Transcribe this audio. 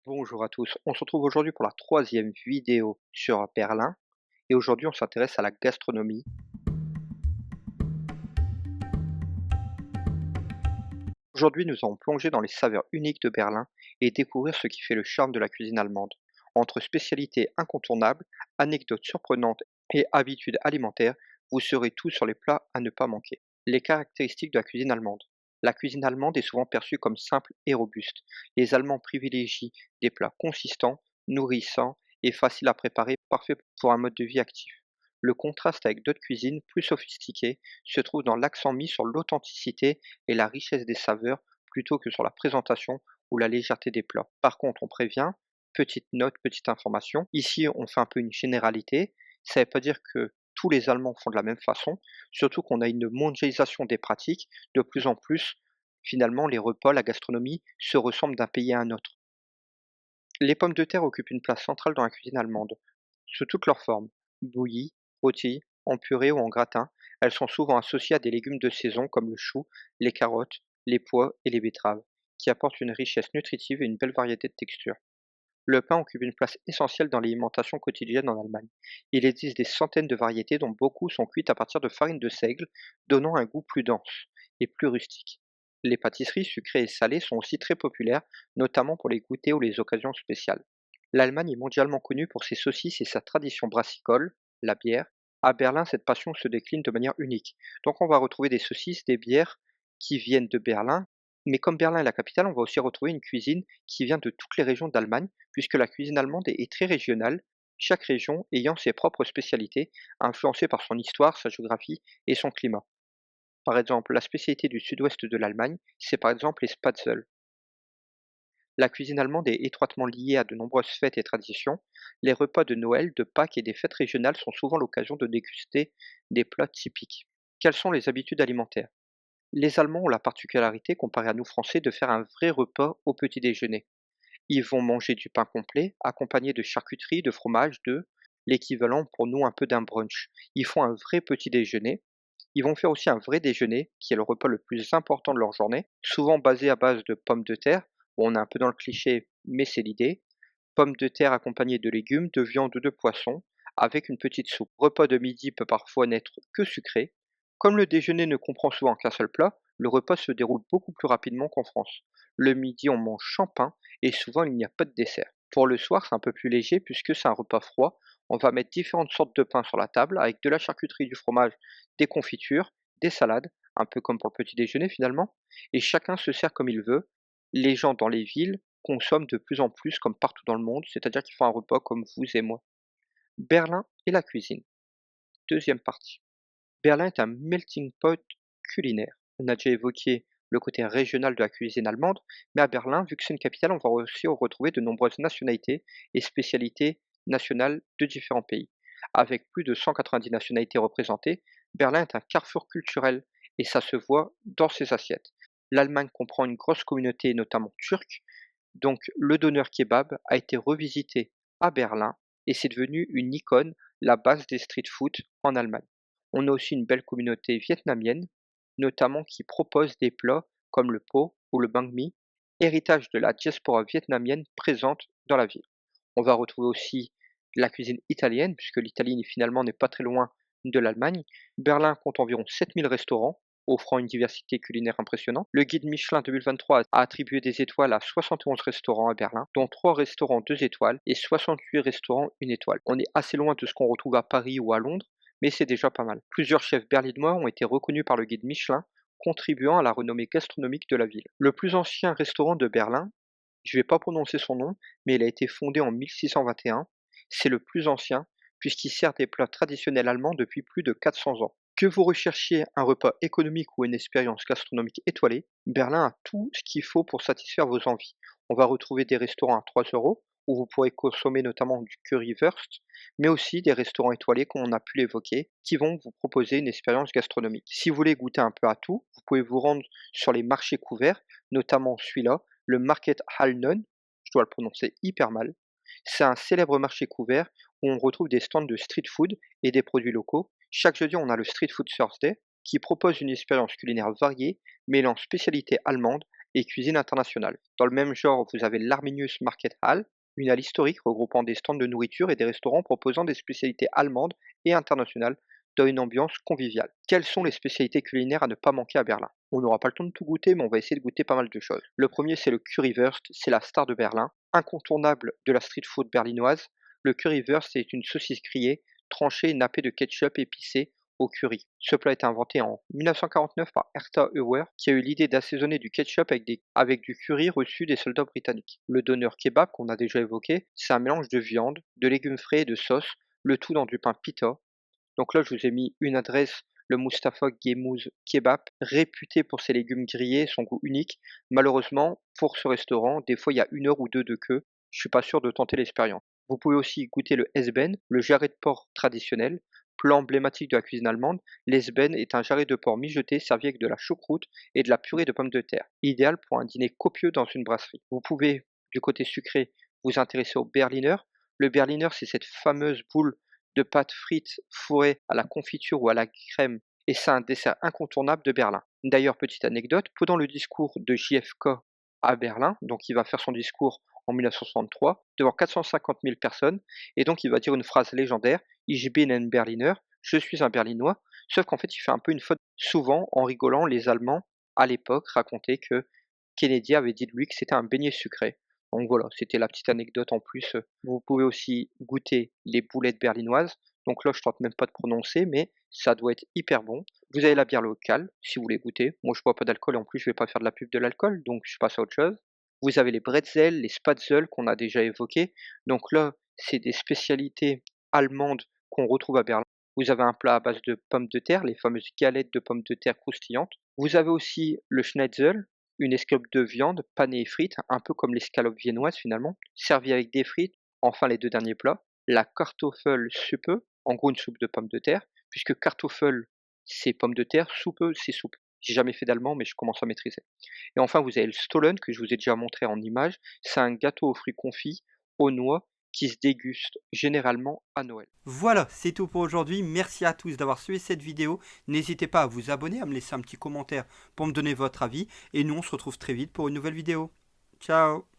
Bonjour à tous, on se retrouve aujourd'hui pour la troisième vidéo sur Berlin et aujourd'hui on s'intéresse à la gastronomie. Aujourd'hui nous allons plonger dans les saveurs uniques de Berlin et découvrir ce qui fait le charme de la cuisine allemande. Entre spécialités incontournables, anecdotes surprenantes et habitudes alimentaires, vous saurez tout sur les plats à ne pas manquer. Les caractéristiques de la cuisine allemande. La cuisine allemande est souvent perçue comme simple et robuste. Les Allemands privilégient des plats consistants, nourrissants et faciles à préparer, parfaits pour un mode de vie actif. Le contraste avec d'autres cuisines plus sophistiquées se trouve dans l'accent mis sur l'authenticité et la richesse des saveurs plutôt que sur la présentation ou la légèreté des plats. Par contre, on prévient, petite note, petite information, ici on fait un peu une généralité, ça ne veut pas dire que tous les Allemands font de la même façon, surtout qu'on a une mondialisation des pratiques, de plus en plus, finalement les repas, la gastronomie se ressemblent d'un pays à un autre. Les pommes de terre occupent une place centrale dans la cuisine allemande, sous toutes leurs formes, bouillies, rôties, en purée ou en gratin, elles sont souvent associées à des légumes de saison comme le chou, les carottes, les pois et les betteraves, qui apportent une richesse nutritive et une belle variété de textures. Le pain occupe une place essentielle dans l'alimentation quotidienne en Allemagne. Il existe des centaines de variétés dont beaucoup sont cuites à partir de farine de seigle, donnant un goût plus dense et plus rustique. Les pâtisseries sucrées et salées sont aussi très populaires, notamment pour les goûters ou les occasions spéciales. L'Allemagne est mondialement connue pour ses saucisses et sa tradition brassicole, la bière. À Berlin, cette passion se décline de manière unique. Donc on va retrouver des saucisses, des bières qui viennent de Berlin, mais comme Berlin est la capitale, on va aussi retrouver une cuisine qui vient de toutes les régions d'Allemagne, puisque la cuisine allemande est très régionale, chaque région ayant ses propres spécialités, influencées par son histoire, sa géographie et son climat. Par exemple, la spécialité du sud-ouest de l'Allemagne, c'est par exemple les Spätzle. La cuisine allemande est étroitement liée à de nombreuses fêtes et traditions. Les repas de Noël, de Pâques et des fêtes régionales sont souvent l'occasion de déguster des plats typiques. Quelles sont les habitudes alimentaires? Les Allemands ont la particularité, comparé à nous Français, de faire un vrai repas au petit déjeuner. Ils vont manger du pain complet, accompagné de charcuterie, de fromage, d'œufs, l'équivalent pour nous un peu d'un brunch. Ils font un vrai petit déjeuner. Ils vont faire aussi un vrai déjeuner, qui est le repas le plus important de leur journée, souvent basé à base de pommes de terre. Bon, on est un peu dans le cliché, mais c'est l'idée. Pommes de terre accompagnées de légumes, de viande ou de poisson, avec une petite soupe. Repas de midi peut parfois n'être que sucré. Comme le déjeuner ne comprend souvent qu'un seul plat, le repas se déroule beaucoup plus rapidement qu'en France. Le midi, on mange sans pain et souvent il n'y a pas de dessert. Pour le soir, c'est un peu plus léger puisque c'est un repas froid. On va mettre différentes sortes de pain sur la table avec de la charcuterie, du fromage, des confitures, des salades, un peu comme pour le petit déjeuner finalement. Et chacun se sert comme il veut. Les gens dans les villes consomment de plus en plus comme partout dans le monde, c'est-à-dire qu'ils font un repas comme vous et moi. Berlin et la cuisine. Deuxième partie. Berlin est un melting pot culinaire. On a déjà évoqué le côté régional de la cuisine allemande, mais à Berlin, vu que c'est une capitale, on va aussi retrouver de nombreuses nationalités et spécialités nationales de différents pays. Avec plus de 190 nationalités représentées, Berlin est un carrefour culturel et ça se voit dans ses assiettes. L'Allemagne comprend une grosse communauté, notamment turque, donc le doner kebab a été revisité à Berlin et c'est devenu une icône, la base des street food en Allemagne. On a aussi une belle communauté vietnamienne, notamment qui propose des plats comme le po ou le banh mi, héritage de la diaspora vietnamienne présente dans la ville. On va retrouver aussi la cuisine italienne, puisque l'Italie finalement n'est pas très loin de l'Allemagne. Berlin compte environ 7000 restaurants, offrant une diversité culinaire impressionnante. Le guide Michelin 2023 a attribué des étoiles à 71 restaurants à Berlin, dont 3 restaurants 2 étoiles et 68 restaurants 1 étoile. On est assez loin de ce qu'on retrouve à Paris ou à Londres, mais c'est déjà pas mal. Plusieurs chefs berlinois ont été reconnus par le guide Michelin, contribuant à la renommée gastronomique de la ville. Le plus ancien restaurant de Berlin, je ne vais pas prononcer son nom, mais il a été fondé en 1621. C'est le plus ancien, puisqu'il sert des plats traditionnels allemands depuis plus de 400 ans. Que vous recherchiez un repas économique ou une expérience gastronomique étoilée, Berlin a tout ce qu'il faut pour satisfaire vos envies. On va retrouver des restaurants à 3 euros, où vous pourrez consommer notamment du currywurst, mais aussi des restaurants étoilés, comme on a pu l'évoquer, qui vont vous proposer une expérience gastronomique. Si vous voulez goûter un peu à tout, vous pouvez vous rendre sur les marchés couverts, notamment celui-là, le Market Hallen, je dois le prononcer hyper mal. C'est un célèbre marché couvert où on retrouve des stands de street food et des produits locaux. Chaque jeudi, on a le Street Food Thursday qui propose une expérience culinaire variée, mêlant spécialités allemandes, et cuisine internationale. Dans le même genre, vous avez l'Arminius Market Hall, une halle historique regroupant des stands de nourriture et des restaurants proposant des spécialités allemandes et internationales dans une ambiance conviviale. Quelles sont les spécialités culinaires à ne pas manquer à Berlin? On n'aura pas le temps de tout goûter, mais on va essayer de goûter pas mal de choses. Le premier, c'est le Currywurst, c'est la star de Berlin, incontournable de la street food berlinoise. Le Currywurst, c'est une saucisse grillée, tranchée et nappée de ketchup épicé au curry. Ce plat a été inventé en 1949 par Herta Heuer, qui a eu l'idée d'assaisonner du ketchup avec du curry reçu des soldats britanniques. Le doner kebab, qu'on a déjà évoqué, c'est un mélange de viande, de légumes frais et de sauce, le tout dans du pain pita. Donc là, je vous ai mis une adresse, le Mustafa Gemuz Kebab, réputé pour ses légumes grillés et son goût unique. Malheureusement, pour ce restaurant, des fois il y a 1 heure ou deux de queue. Je suis pas sûr de tenter l'expérience. Vous pouvez aussi goûter le Esben, le jarret de porc traditionnel, plat emblématique de la cuisine allemande. L'esben est un jarret de porc mijoté servi avec de la choucroute et de la purée de pommes de terre, idéal pour un dîner copieux dans une brasserie. Vous pouvez, du côté sucré, vous intéresser au Berliner. Le Berliner, c'est cette fameuse boule de pâtes frites fourrées à la confiture ou à la crème, et c'est un dessert incontournable de Berlin. D'ailleurs, petite anecdote, pendant le discours de JFK à Berlin, donc il va faire son discours en 1963 devant 450 000 personnes, et donc il va dire une phrase légendaire: Ich bin ein Berliner, je suis un Berlinois, sauf qu'en fait il fait un peu une faute. Souvent, en rigolant, les Allemands, à l'époque, racontaient que Kennedy avait dit de lui que c'était un beignet sucré. Donc voilà, c'était la petite anecdote en plus. Vous pouvez aussi goûter les boulettes berlinoises. Donc là, je tente même pas de prononcer, mais ça doit être hyper bon. Vous avez la bière locale, si vous voulez goûter. Moi, je bois pas d'alcool et en plus, je vais pas faire de la pub de l'alcool, donc je passe à autre chose. Vous avez les bretzels, les spätzle qu'on a déjà évoqués. Donc là, c'est des spécialités allemandes qu'on retrouve à Berlin. Vous avez un plat à base de pommes de terre, les fameuses galettes de pommes de terre croustillantes. Vous avez aussi le schnitzel, une escalope de viande panée et frite, un peu comme l'escalope viennoise finalement, servie avec des frites. Enfin, les deux derniers plats, la Kartoffelsuppe, en gros une soupe de pommes de terre, puisque Kartoffel c'est pommes de terre, soupe c'est soupe. J'ai jamais fait d'allemand, mais je commence à maîtriser. Et enfin, vous avez le Stollen, que je vous ai déjà montré en image. C'est un gâteau aux fruits confits, aux noix, qui se déguste généralement à Noël. Voilà, c'est tout pour aujourd'hui. Merci à tous d'avoir suivi cette vidéo. N'hésitez pas à vous abonner, à me laisser un petit commentaire pour me donner votre avis. Et nous, on se retrouve très vite pour une nouvelle vidéo. Ciao!